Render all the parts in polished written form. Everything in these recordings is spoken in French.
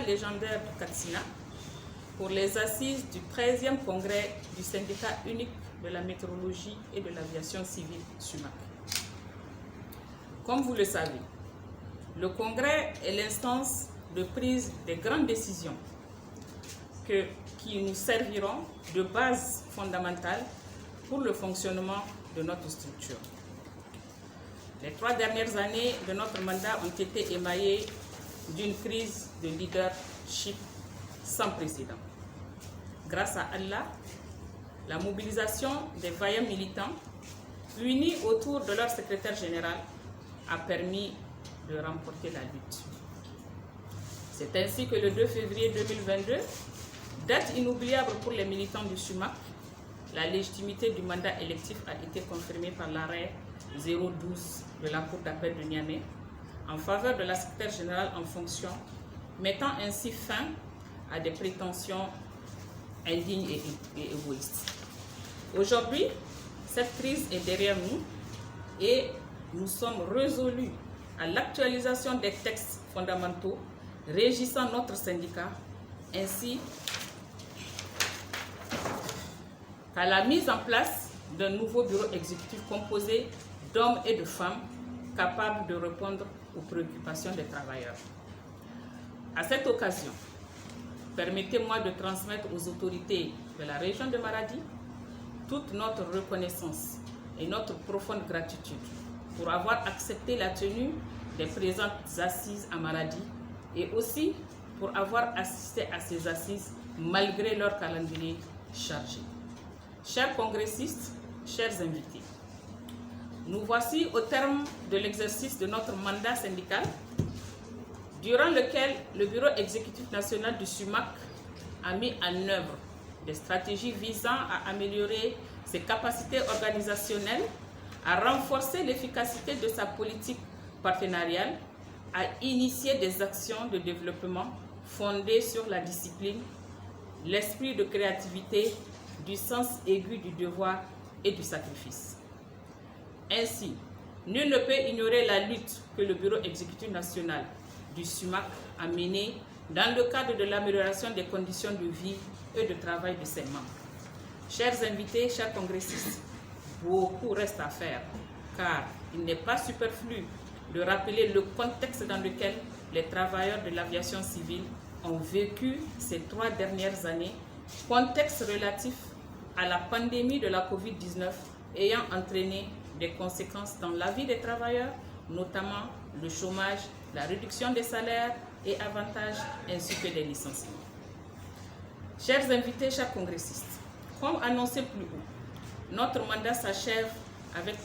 salle légendaire du Katsina pour les assises du 13e congrès du syndicat unique de la météorologie et de l'aviation civile SUMAC. Comme vous le savez, le congrès est l'instance de prise des grandes décisions qui nous serviront de base fondamentale pour le fonctionnement de notre structure. Les 3 dernières années de notre mandat ont été émaillées d'une crise de leadership sans précédent. Grâce à Allah, la mobilisation des vaillants militants, unis autour de leur secrétaire général, a permis de remporter la lutte. C'est ainsi que le 2 février 2022, date inoubliable pour les militants du SUMAC, la légitimité du mandat électif a été confirmée par l'arrêt 012 de la Cour d'appel de Niamey en faveur de la secrétaire générale en fonction, mettant ainsi fin à des prétentions indignes et égoïstes. Aujourd'hui, cette crise est derrière nous et nous sommes résolus à l'actualisation des textes fondamentaux régissant notre syndicat ainsi qu'à la mise en place d'un nouveau bureau exécutif composé d'hommes et de femmes capables de répondre aux préoccupations des travailleurs. À cette occasion, permettez-moi de transmettre aux autorités de la région de Maradi toute notre reconnaissance et notre profonde gratitude pour avoir accepté la tenue des présentes assises à Maradi et aussi pour avoir assisté à ces assises malgré leur calendrier chargé. Chers congressistes, chers invités, nous voici au terme de l'exercice de notre mandat syndical, durant lequel le Bureau exécutif national du SUMAC a mis en œuvre des stratégies visant à améliorer ses capacités organisationnelles, à renforcer l'efficacité de sa politique partenariale, à initier des actions de développement fondées sur la discipline, l'esprit de créativité, du sens aigu du devoir et du sacrifice. Ainsi, nul ne peut ignorer la lutte que le Bureau exécutif national du SUMAC a menée dans le cadre de l'amélioration des conditions de vie et de travail de ses membres. Chers invités, chers congressistes, beaucoup reste à faire, car il n'est pas superflu de rappeler le contexte dans lequel les travailleurs de l'aviation civile ont vécu ces 3 dernières années, contexte relatif à la pandémie de la COVID-19 ayant entraîné des conséquences dans la vie des travailleurs, notamment le chômage, la réduction des salaires et avantages, ainsi que des licenciements. Chers invités, chers congressistes, comme annoncé plus haut, notre mandat s'achève avec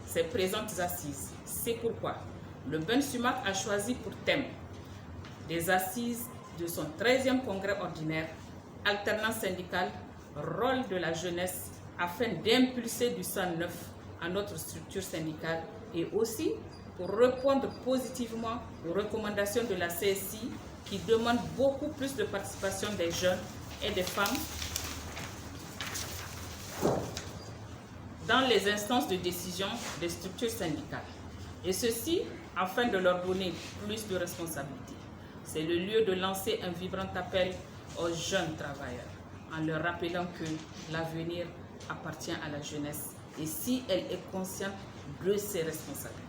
ces présentes assises. C'est pourquoi le BUN SUMAC a choisi pour thème des assises de son 13e congrès ordinaire, alternance syndicale, rôle de la jeunesse, afin d'impulser du sang neuf à notre structure syndicale et aussi pour répondre positivement aux recommandations de la CSI qui demande beaucoup plus de participation des jeunes et des femmes dans les instances de décision des structures syndicales. Et ceci afin de leur donner plus de responsabilités. C'est le lieu de lancer un vibrant appel aux jeunes travailleurs en leur rappelant que l'avenir appartient à la jeunesse et si elle est consciente de ses responsabilités.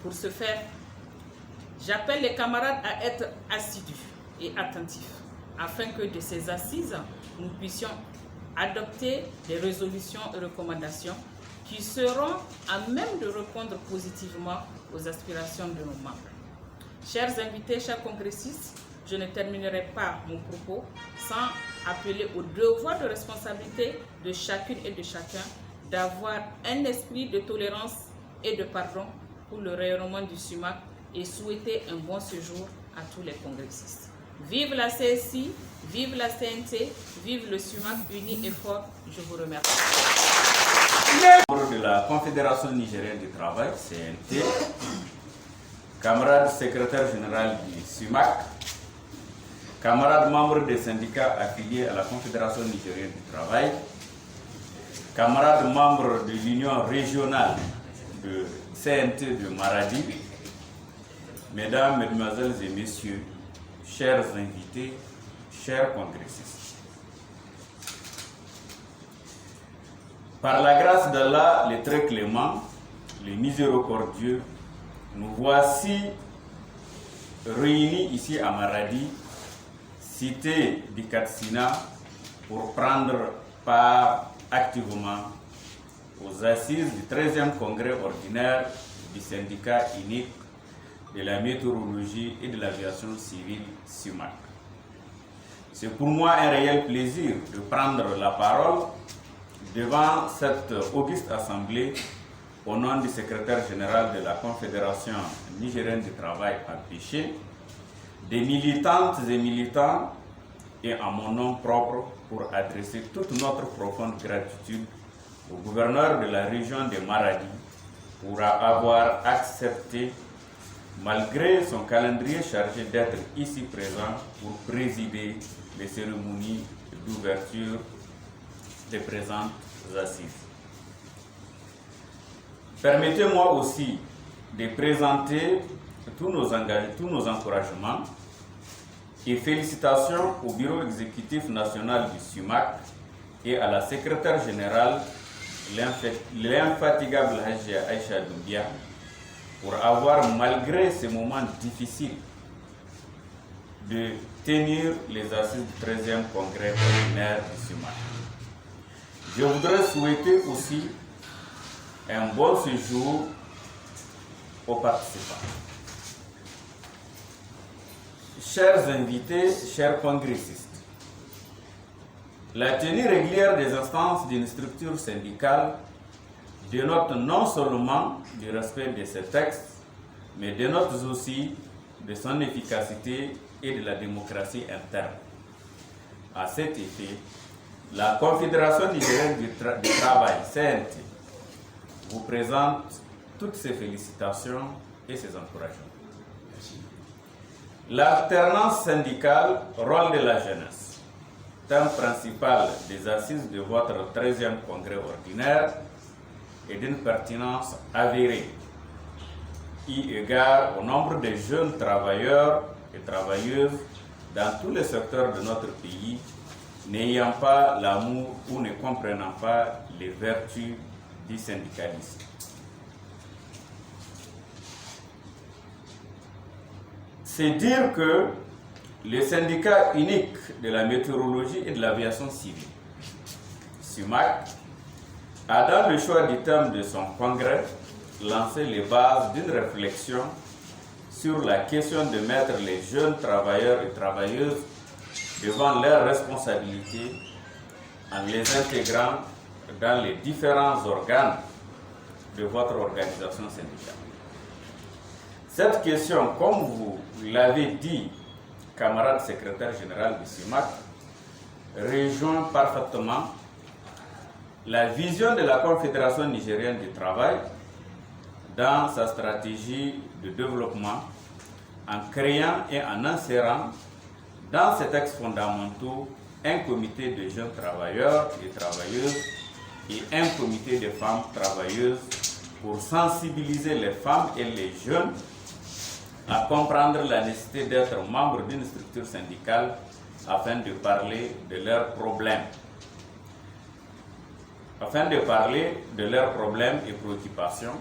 Pour ce faire, j'appelle les camarades à être assidus et attentifs afin que de ces assises, nous puissions adopter des résolutions et recommandations qui seront à même de répondre positivement aux aspirations de nos membres. Chers invités, chers congressistes, je ne terminerai pas mon propos sans appeler au devoir de responsabilité de chacune et de chacun d'avoir un esprit de tolérance et de pardon pour le rayonnement du SUMAC et souhaiter un bon séjour à tous les congressistes. Vive la CSI, vive la CNT, vive le SUMAC uni et fort. Je vous remercie. Membre de la Confédération nigérienne du travail, CNT, camarade secrétaire général du SUMAC, camarades membres des syndicats affiliés à la Confédération nigérienne du travail, camarades membres de l'Union régionale de CNT de Maradi, mesdames, mesdemoiselles et messieurs, chers invités, chers congressistes. Par la grâce d'Allah, le très clément, le miséricordieux, nous voici réunis ici à Maradi, cité du Katsina, pour prendre part activement aux assises du 13e congrès ordinaire du syndicat unique de la météorologie et de l'aviation civile SUMAC. C'est pour moi un réel plaisir de prendre la parole devant cette auguste assemblée au nom du secrétaire général de la Confédération nigérienne du travail empêché, des militantes et militants et en mon nom propre pour adresser toute notre profonde gratitude au gouverneur de la région de Maradi pour avoir accepté, malgré son calendrier chargé, d'être ici présent pour présider les cérémonies d'ouverture des présentes assises. Permettez-moi aussi de présenter tous nos encouragements et félicitations au Bureau exécutif national du SUMAC et à la secrétaire générale, l'infatigable Hajia Aïcha Doumbia, pour avoir, malgré ces moments difficiles, de tenir les assises du 13e congrès ordinaire du SUMAC. Je voudrais souhaiter aussi un bon séjour aux participants. Chers invités, chers congressistes, la tenue régulière des instances d'une structure syndicale dénote non seulement du respect de ces textes, mais dénote aussi de son efficacité et de la démocratie interne. À cet effet, la Confédération nigérienne du travail, CNT, vous présente toutes ses félicitations et ses encouragements. L'alternance syndicale, rôle de la jeunesse, thème principal des assises de votre 13e congrès ordinaire, est d'une pertinence avérée, eu égard au nombre de jeunes travailleurs et travailleuses dans tous les secteurs de notre pays, n'ayant pas l'amour ou ne comprenant pas les vertus du syndicalisme. C'est dire que le syndicat unique de la météorologie et de l'aviation civile, SUMAC, a dans le choix du thème de son congrès lancé les bases d'une réflexion sur la question de mettre les jeunes travailleurs et travailleuses devant leurs responsabilités en les intégrant dans les différents organes de votre organisation syndicale. Cette question, comme vous l'avez dit, camarade secrétaire général du SUMAC, rejoint parfaitement la vision de la Confédération nigérienne du travail dans sa stratégie de développement en créant et en insérant dans ses textes fondamentaux un comité de jeunes travailleurs et travailleuses et un comité de femmes travailleuses pour sensibiliser les femmes et les jeunes à comprendre la nécessité d'être membre d'une structure syndicale afin de parler de leurs problèmes. Et préoccupations,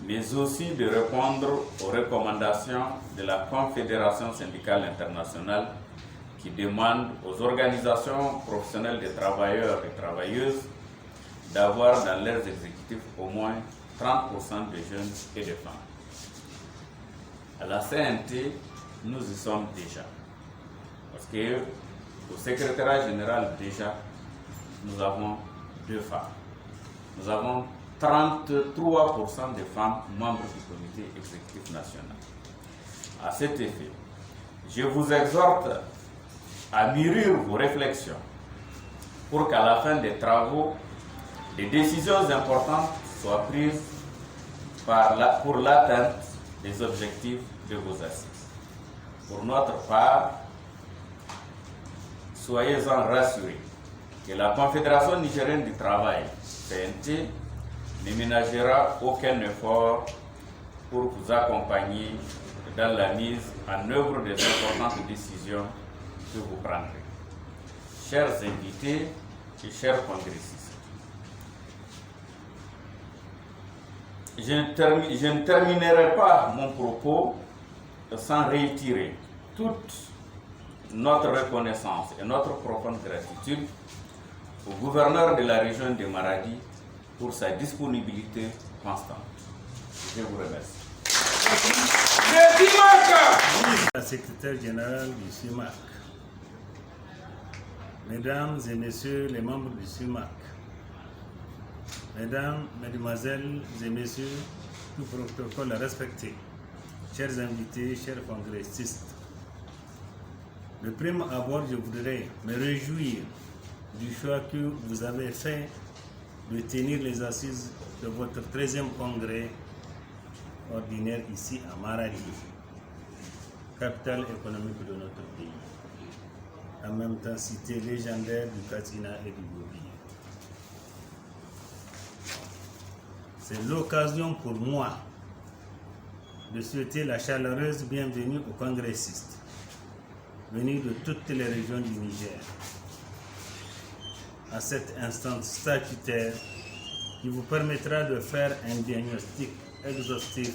mais aussi de répondre aux recommandations de la Confédération syndicale internationale qui demande aux organisations professionnelles des travailleurs et travailleuses d'avoir dans leurs exécutifs au moins 30% de jeunes et de femmes. À la CNT, nous y sommes déjà. Parce qu'au secrétariat général, déjà, nous avons 2 femmes. Nous avons 33% de femmes membres du comité exécutif national. À cet effet, je vous exhorte à mûrir vos réflexions pour qu'à la fin des travaux, des décisions importantes soient prises pour l'atteinte des objectifs de vos assises. Pour notre part, soyez-en rassurés que la Confédération nigérienne du travail, CNT, ne ménagera aucun effort pour vous accompagner dans la mise en œuvre des importantes décisions que vous prendrez. Chers invités et chers congressistes, je ne terminerai pas mon propos sans réitérer toute notre reconnaissance et notre profonde gratitude au gouverneur de la région de Maradi pour sa disponibilité constante. Je vous remercie. La secrétaire générale du CIMAC, Mesdames et Messieurs les membres du CIMAC, Mesdames, Mesdemoiselles et Messieurs, tout protocole respecté, chers invités, chers congressistes, de prime abord, je voudrais me réjouir du choix que vous avez fait de tenir les assises de votre 13e congrès ordinaire ici à Maradi, capitale économique de notre pays. En même temps, cité légendaire du Katina et du Gobi. C'est l'occasion pour moi de souhaiter la chaleureuse bienvenue aux congressistes venus de toutes les régions du Niger à cette instance statutaire qui vous permettra de faire un diagnostic exhaustif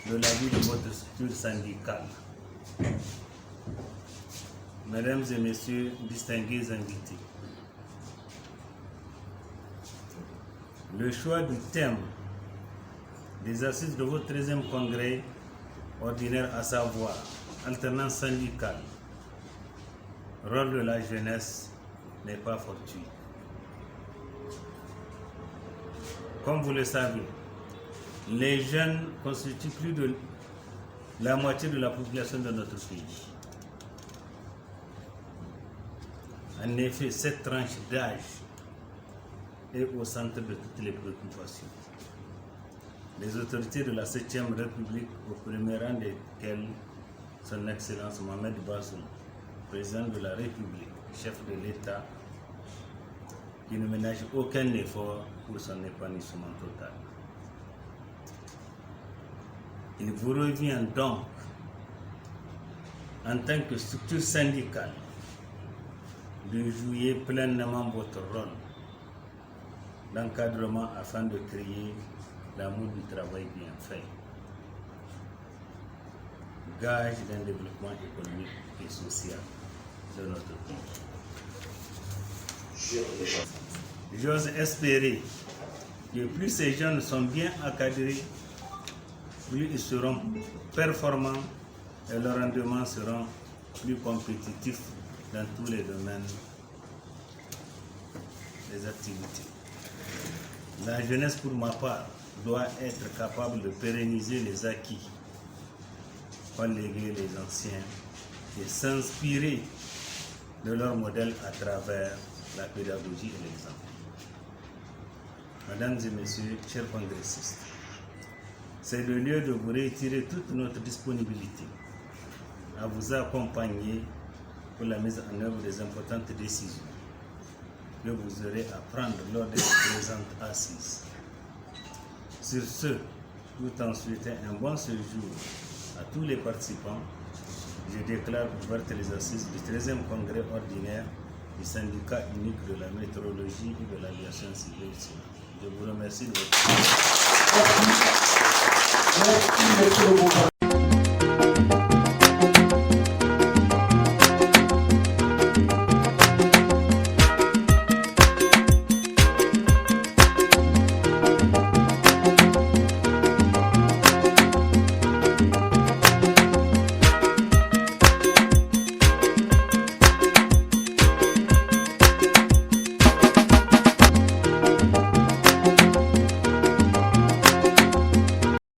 de la vie de votre structure syndicale. Mesdames et Messieurs, distingués invités, le choix du thème des assises de votre 13e congrès ordinaire, à savoir alternance syndicale, rôle de la jeunesse, n'est pas fortuit. Comme vous le savez, les jeunes constituent plus de la moitié de la population de notre pays. En effet, cette tranche d'âge est au centre de toutes les préoccupations. Les autorités de la 7e République, au premier rang desquelles son Excellence Mohamed Bazoum, président de la République, chef de l'État, qui ne ménage aucun effort pour son épanouissement total. Il vous revient donc, en tant que structure syndicale, de jouer pleinement votre rôle d'encadrement afin de créer l'amour du travail bien fait, gage d'un développement économique et social de notre pays. J'ose espérer que plus ces jeunes sont bien encadrés, plus ils seront performants et leurs rendements seront plus compétitifs dans tous les domaines des activités. La jeunesse, pour ma part, doit être capable de pérenniser les acquis qu'ont légués les anciens et s'inspirer de leur modèle à travers la pédagogie et l'exemple. Mesdames et Messieurs, chers congressistes, c'est le lieu de vous réitérer toute notre disponibilité à vous accompagner pour la mise en œuvre des importantes décisions que vous aurez à prendre lors des présentes assises. Sur ce, tout en souhaitant un bon séjour à tous les participants, je déclare ouvertes les assises du 13e congrès ordinaire du syndicat unique de la météorologie et de l'aviation civile. Je vous remercie de votre attention.